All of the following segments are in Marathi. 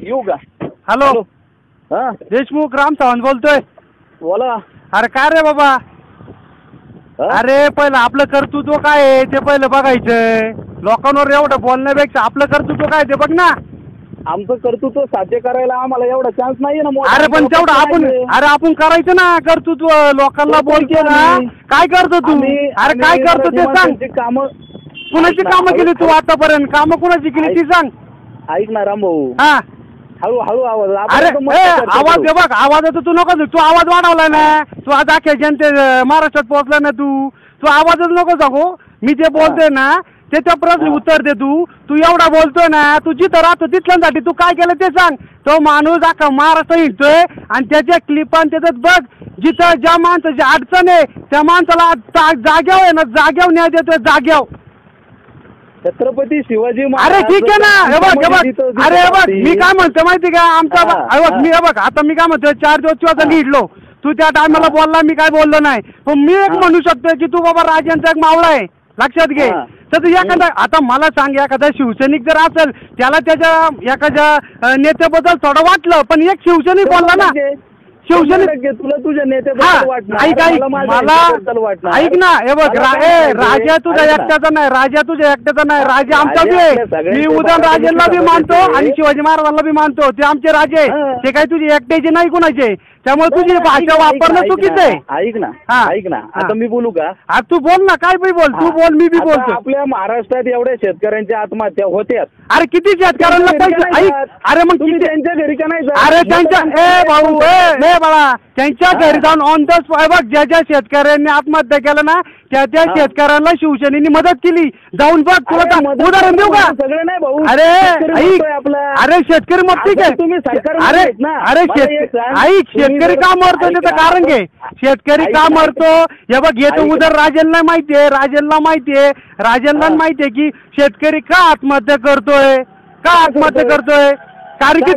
येऊ का? हॅलो हा देशमुख राम सावंत बोलतोय. बोला. अरे काय रे बाबा, अरे पहिलं आपलं कर्तृत्व काय आहे ते पहिलं बघायचंय. लोकांवर एवढं बोलण्यापेक्षा आपलं कर्तृत्व काय ते बघ ना. आमचं कर्तृत्व साध्य करायला आम्हाला एवढा चान्स नाहीये ना. अरे पण तेवढं आपण करायचं ना कर्तृत्व. लोकांना बोलतो ना. काय करतो तू? अरे काय करतो ते सांग. काम कुणाची कामं केली तू आतापर्यंत? कामं कुणाची केली ती सांग. ऐक ना रामभाऊ, हा हळू आवाज. अरे आवाज दे बघ. आवाज तू नको. तू आवाज वाढवलाय ना. तू आज अख्ख्या जनते महाराष्ट्रात पोहोचला ना. तू आवाजच नको सांगू. मी जे बोलतोय ना त्याच्या प्रश्न उत्तर दे. तू एवढा बोलतोय ना. तू जिथं राहतो तिथल्यासाठी तू काय केलं ते सांग. तो माणूस अख्खा महाराष्ट्र हिंडतोय आणि त्याच्या क्लिप आणि त्याच्यात बघ जिथं ज्या माणसाची अडचण आहे त्या माणसाला जाग्यावर आहे ना, जाग्यावर न्याय देतोय. जाग्यावर छत्रपती शिवाजी. अरे ठीक आहे ना. हे बघ अरे हे बघ मी काय म्हणतो माहिती का. आमचा मी हे बघ आता मी काय म्हणतोय 4 दिवस तू आता लिहिलो. तू त्या टायमाला बोलला, मी काय बोललो नाही. पण मी एक म्हणू शकतोय की तू बाबा राजांचा एक मावळा आहे. लक्षात घे. तर तू एखादा आता मला सांग, एखादा शिवसैनिक जर असेल त्याला त्याच्या एखाद्या नेत्याबद्दल थोडं वाटलं, पण एक शिवसैनिक बोलला ना. शिवसैनिक तुला तुझ्या नेत्याबद्दल वाटणार. मला ऐक ना. हे बघ राजा तुझ्या एकट्याचा नाही. राजा तुझ्या एकट्याचा नाही. राजा आमचा बी आहे. मी उदयनराजेंना बी मानतो आणि शिवाजी महाराजांना बी मानतो. ते आमचे राजे. ते काही तुझे एकट्याचे नाही कुणाचे. त्यामुळे तुझी भाषा वापरणं चुकीचं आहे. ऐक ना. आता मी बोलू का? तू बोल ना. काय बी बोल. तू बोल, मी बी बोलतो. आपल्या महाराष्ट्रात एवढ्या शेतकऱ्यांच्या आत्महत्या होत्यात. अरे किती शेतकऱ्यांना पैसे. अरे मग तुम्ही त्यांच्या घरी का नाही? अरे त्यांच्या भाऊ बाळा त्यांच्या घरी जाऊन ऑन द स्पॉट बघ. ज्या शेतकऱ्यांनी आत्महत्या केलं ना त्या शिवसेनेला शिवसेनेनी मदत केली. जाऊन बघ. तुला उदाहरण देऊ का? सगळं नाही भाऊ. अरे शेतकरी मग ठीक आहे. तुम्ही सरकार. अरे शेतकरी का मरतो त्याचं कारण घे. शेतकरी का मरतो हे बघ. हे तर उदयनराजेंना माहितीये. राजेंना माहितीये की शेतकरी का आत्महत्या करतोय. कारण की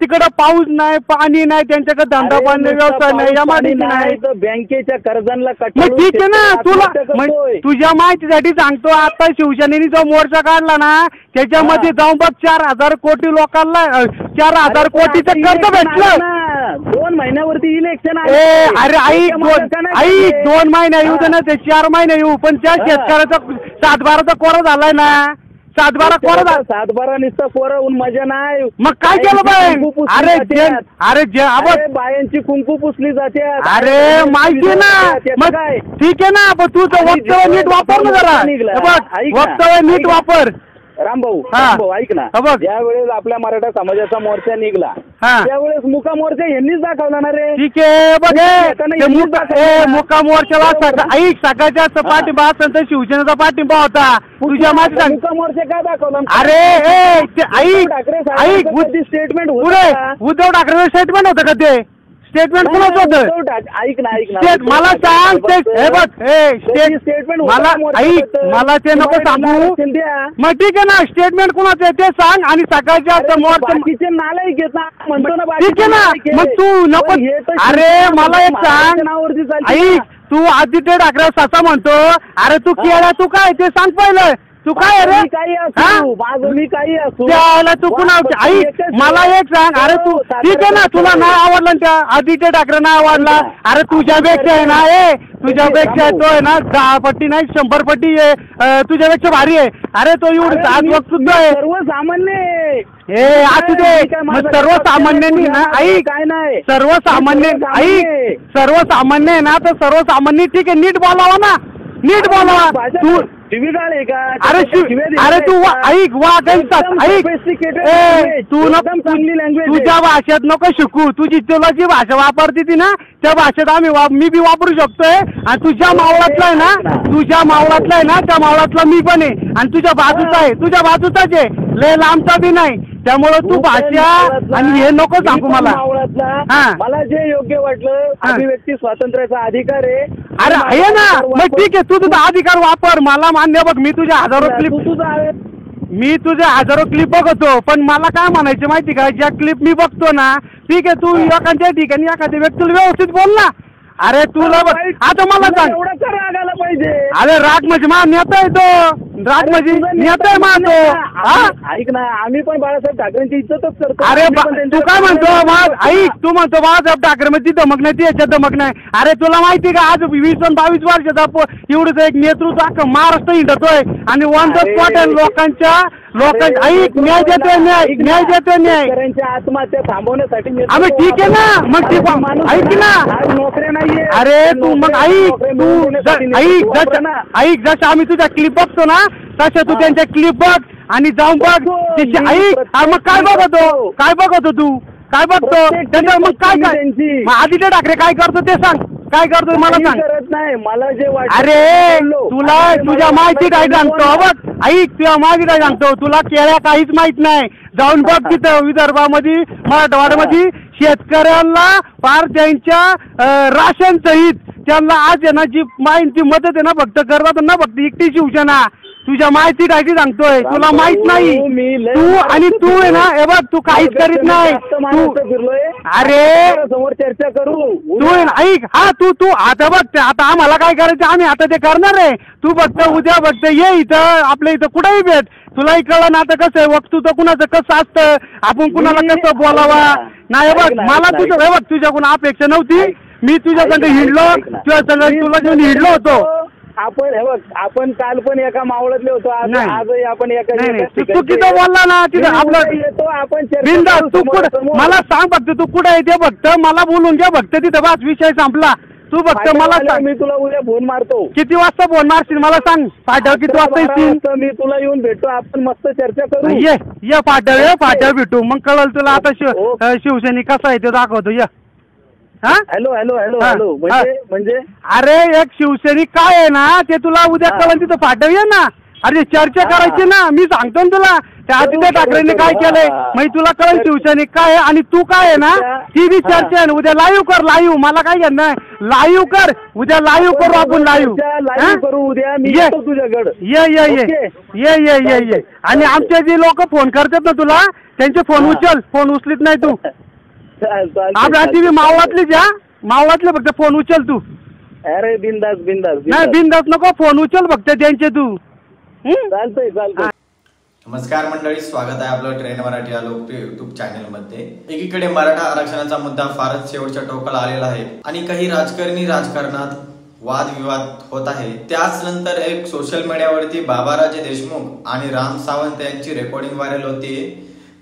तिकडं पाऊस नाही, पाणी नाही, त्यांच्याकडे धंदा पाणी व्यवसाय नाही, या माहिती नाही. बँकेच्या कर्जांना मग ठीक आहे ना. तुझ्या माहितीसाठी सांगतो. आता शिवसेनेने जो मोर्चा काढला ना त्याच्यामध्ये जाऊन बघ 4,000 कोटी लोकांना 4,000 कोटीचं कर्ज भेटलं. 2 महिन्यावरती इलेक्शन आहे. अरे ऐक 2 महिने येऊ दे ना. ते 4 महिने येऊ. पण त्या शेतकऱ्याचा 7-12चा कोरा झालाय ना. 7-12 कोरा. 7-12 नुसतं कोरा मजा नाही. मग काय केलं बाय? अरे बायांची कुंकू पुसली जाते. अरे माहिती ना. मग ठीक आहे ना. पण तू वक्तव्य नीट वापर ना जरा. वक्तव्य नीट वापर. रामभाऊ ऐक ना. ज्या वेळेस आपल्या मराठा समाजाचा मोर्चा निघला त्यावेळेस मुका मोर्चा यांनीच दाखवला ना रे. ठीक आहे बघ. मुका मोर्चाला ऐक सकाळच्या पाठिंबा असेल तर शिवसेनेचा पाठिंबा होता. तुझ्या माझ्या मुका मोर्चा काय दाखवला? अरे ऐक स्टेटमेंट उद्धव ठाकरे स्टेटमेंट होतं का ते? स्टेटमेंट कोणाच होतं? ऐक ना. मला सांग. हे बघ स्टेटमेंट मला ते नको सांगू. मग ठीक आहे ना. स्टेटमेंट कोणाचं आहे ते सांग. आणि सकाळच्या नालायक घेत म्हणतो ना. ठीक आहे ना. मग तू नको. अरे मला एक सांग. ऐक तू आदित्य ठाकरे ससा म्हणतो. अरे तू केला तू काय ते सांग पहिलं. तू काय अरे मी काही असू त्याला तू कुणा ऐक मला एक सांग. अरे तू ठीक आहे ना. तुला नाही आवडला त्या आदित्य ठाकरे नाही आवडला. अरे तुझ्यापेक्षा आहे ना. तुझ्यापेक्षा तो आहे ना 10 पट्टी नाही 100 पट्टी आहे. तुझ्यापेक्षा भारी आहे. अरे तो एवढं आज वक्त सुद्धा आहे. सर्वसामान्य हे असू दे. मग सर्वसामान्यांनी ना ऐक काय नाही. सर्वसामान्य सर्वसामान्य आहे ना. तर सर्वसामान्य ठीक आहे. नीट बोलावा ना. नीट बोलावा. तू शिवीगाळ आहे का? अरे तू ऐक तू चांगली लँग्वेज तुझ्या भाषेत नको शिकू. तुझी तुला जी भाषा वापरते ती ना त्या भाषेत मी बी वापरू शकतोय. आणि तुझ्या मावळातला आहे ना त्या मावळातला मी पण आहे. आणि तुझ्या बाजूचाच आहे. लय लांबचा बी नाही. त्यामुळे तू भाषा आणि हे नको सांगू मला. मला जे योग्य वाटलं अभिव्यक्ती स्वातंत्र्याचा अधिकार आहे. अरे आहे ना. मग ठीक आहे. तू तुझा अधिकार वापर. मला मान्य. बघ मी तुझ्या हजारो क्लिप बघतो. पण मला काय म्हणायचं माहिती का? ज्या क्लिप मी बघतो ना ठीक आहे. तू एखाद्या ठिकाणी एखाद्या व्यक्तीला व्यवस्थित बोल ना. अरे तुला आता मला सांग. राग आला पाहिजे. अरे राग म्हणजे मा नेता येतो. राज म्हणजे नेता मानतो. ऐक ना, आम्ही पण बाळासाहेब ठाकरेंची इज्जतच करतो. अरे तू काय म्हणतो, ऐक, तू म्हणतो बाळासाहेब ठाकरे मध्ये धमक नाही, ती याच्यात धमक नाही. अरे तुला माहिती का, आज 20-22 वर्षाचा एवढंच एक नेतृत्व अख्खं महाराष्ट्र हिंडतोय आणि ऑन द स्पॉट लोकांच्या ऐक, न्याय देतोय, न्याय देतोय, न्याय. आत्महत्या थांबवण्यासाठी आम्ही ठीक आहे ना, मग ठीक ऐक ना. नोकऱ्या नाहीये. अरे तू मग ऐक जसं आम्ही तुझ्या क्लिप बघतो ना, तसं तू त्यांच्या क्लिप बघ आणि जाऊन बघ. ऐक, मग काय बघतो तू काय बघतो त्यांच्या, मग काय आदित्य ठाकरे काय करतो ते सांग, काय करतो मला सांग. नाही मला जे वाटतं. अरे तुला तुझ्या माहिती काय सांगतो, बघ ऐक, तुझ्या माहिती काय सांगतो, तुला केळ्या काहीच माहित नाही. जाऊन बघ तिथं विदर्भामध्ये, मराठवाड्यामध्ये शेतकऱ्यांना फार त्यांच्या राशन सहित त्यांना आज आहे ना जी माहिती मदत आहे ना फक्त करतात ना, फक्त एकटी शिवसेना. तुझ्या माहिती काय सांगतोय, तुला माहित नाही. तू आणि तू आहे ना, हे बघ तू काहीच करीत नाही. अरे समोर चर्चा करू. तू ऐक, हा तू आता बघ, आता आम्हाला काय करायचं आम्ही आता ते करणार आहे. तू फक्त उद्या बघत ये इथं, आपल्या इथं कुठेही भेट. तुलाही कळलं ना आता कसं आहे, वक्तृत्व कुणाचं कसं असतं, आपण कुणाला कसं बोलावा. नाही बघ, मला तुझं हे बघ तुझ्याकडून अपेक्षा नव्हती. मी तुझ्याकडे हिंडलो, तुझ्या संग तुला घेऊन हिंडलो होतो. आपण हे बघ, आपण काल पण एका मावळतले होतो, आजही आपण एका. चुकीचं बोलला ना तिथं आपलं येतो आपण. बिंदास तू कुठं, मला सांग फक्त तू कुठे आहे ते, फक्त मला बोलून घे फक्त तिथं, बस विषय संपला. तू फक्त मला सांग. मी तुला उद्या फोन मारतो. किती वाजता फोन मारशील मला सांग. फाट्यावर किती वाजता येशील? मी तुला येऊन भेटतो, आपण मस्त चर्चा करू. ये फाट्यावर भेटू, मग कळल तुला आता शिवसैनिक कसा आहे ते दाखवतो. ये हॅलो हॅलो हॅलो हॅलो म्हणजे अरे एक शिवसैनिक काय आहे ना ते तुला उद्या कळलं तिथं फाटव ये ना. अरे चर्चा करायची ना, मी सांगतो ना तुला. त्या आदित्य ठाकरेंनी काय केलंय मग तुला कळेल शिवसैनिक काय आहे आणि तू काय आहे ना, ती बी चर्चा आहे. उद्या लाईव्ह कर, लाईव्ह. मला काय घेणं नाही, लाईव्ह कर उद्या, लाईव्ह करू आपण, लाईव्ह करू उद्या. मी येतो तुझ्याकडे. ये आणि आमचे जे लोक फोन करतात ना तुला, त्यांचे फोन उचल. फोन उचलीत नाही तू. आपल्या टीव्ही मावळातलीच या, मावळातले फक्त फोन उचल तू. अरे बिंदास नाही बिंदास नको, फोन उचल फक्त त्यांचे तू. चालतंय. नमस्कार मंडळी, स्वागत आहे आपलं ट्रेंड मराठी या लोकप्रिय युट्यूब चॅनल मध्ये. एकीकडे मराठा आरक्षणाचा मुद्दा फारच शेवटच्या टोकाला आलेला आहे आणि काही राजकारणात वादविवाद होत आहे. त्याच नंतर एक सोशल मीडियावरती बाबाराजे देशमुख आणि राम सावंत यांची रेकॉर्डिंग व्हायरल होती.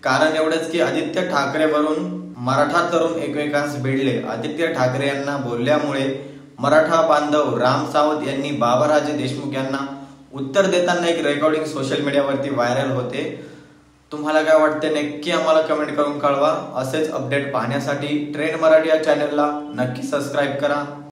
कारण एवढंच की आदित्य ठाकरेवरून मराठा तरुण एकमेकांस भिडले. आदित्य ठाकरे यांना बोलल्यामुळे मराठा बांधव राम सावंत यांनी बाबाराजे देशमुख यांना उत्तर देताना एक रेकॉर्डिंग सोशल मीडियावरती व्हायरल होते. तुम्हाला काय वाटते नक्की आम्हाला कमेंट करून कळवा. असेच अपडेट पाहण्यासाठी ट्रेंड मराठी या चॅनलला नक्की सबस्क्राईब करा.